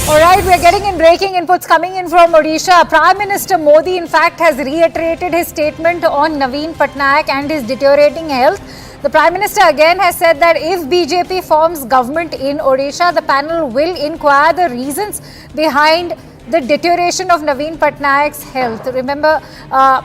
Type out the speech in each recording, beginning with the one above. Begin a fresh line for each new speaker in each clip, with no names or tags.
All right, we're getting in breaking inputs coming in from Odisha. Prime Minister Modi, in fact, has reiterated his statement on Naveen Patnaik and his deteriorating health. The Prime Minister again has said that if BJP forms government in Odisha, the panel will inquire the reasons behind the deterioration of Naveen Patnaik's health. Remember,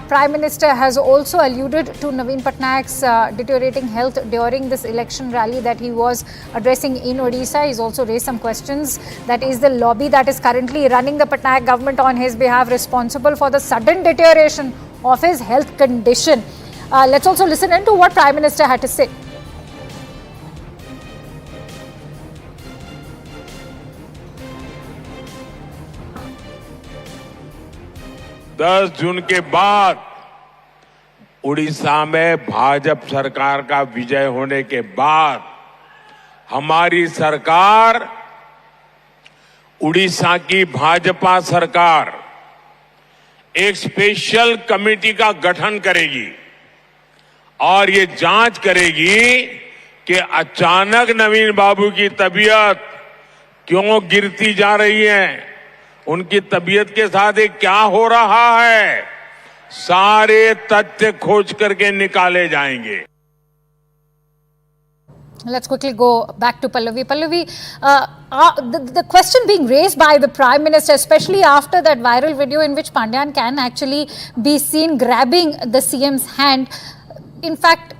Prime Minister has also alluded to Naveen Patnaik's deteriorating health during this election rally that he was addressing in Odisha. He's also raised some questions. That is the lobby that is currently running the Patnaik government on his behalf responsible for the sudden deterioration of his health condition. Let's also listen in to what Prime Minister had to say.
10 जून के बाद उड़ीसा में भाजपा सरकार का विजय होने के बाद हमारी सरकार, उड़ीसा की भाजपा सरकार एक स्पेशल कमेटी का गठन करेगी और ये जांच करेगी कि अचानक नवीन बाबू की तबीयत क्यों गिरती जा रही है, उनकी तबीयत के साथ क्या हो रहा है, सारे तथ्य खोज करके निकाले जाएंगे.
Let's quickly go back to Pallavi. Pallavi, the question being raised by the Prime Minister, especially after that viral video in which Pandyan can actually be seen grabbing the CM's hand, in fact,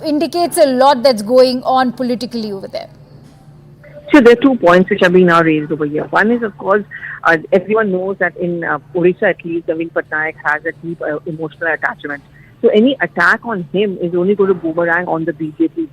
indicates a lot that's going on politically over there.
So there are 2 points which are being now raised over here. One is, of course, everyone knows that in Odisha at least, Naveen Patnaik has a deep emotional attachment. So any attack on him is only going to boomerang on the BJP.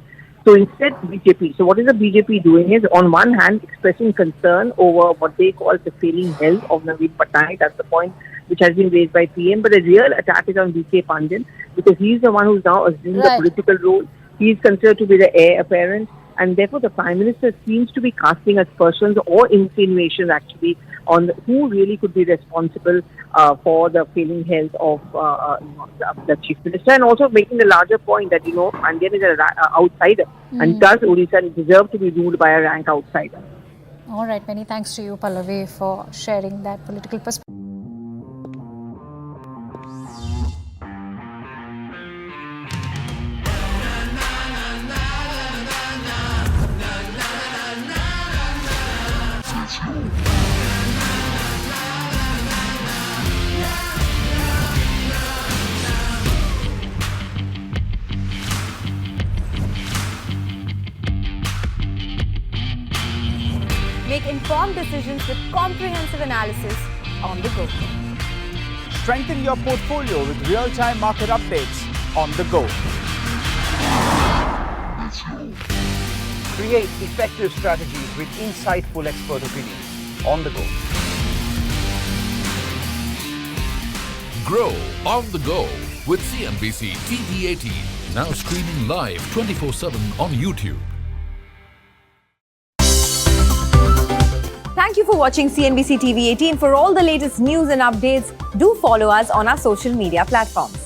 So instead, BJP. So what is the BJP doing is, on one hand, expressing concern over what they call the failing health of Naveen Patnaik. That's the point which has been raised by PM. But the real attack is on VK Pandyan, because he's the one who's now assumed the political role. He's considered to be the heir apparent. And therefore, the Prime Minister seems to be casting aspersions or insinuations actually on who really could be responsible for the failing health of the Chief Minister, and also making the larger point that, Pandyan is an outsider and does Odisha deserve to be ruled by a rank outsider.
All right, many thanks to you, Pallavi, for sharing that political perspective.
Make informed decisions with comprehensive analysis on the go.
Strengthen your portfolio with real-time market updates on the go. Create effective strategies with insightful expert opinions on the go.
Grow on the go with CNBC TV18. Now streaming live 24/7 on YouTube.
Thank you for watching CNBC TV18. For all the latest news and updates, do follow us on our social media platforms.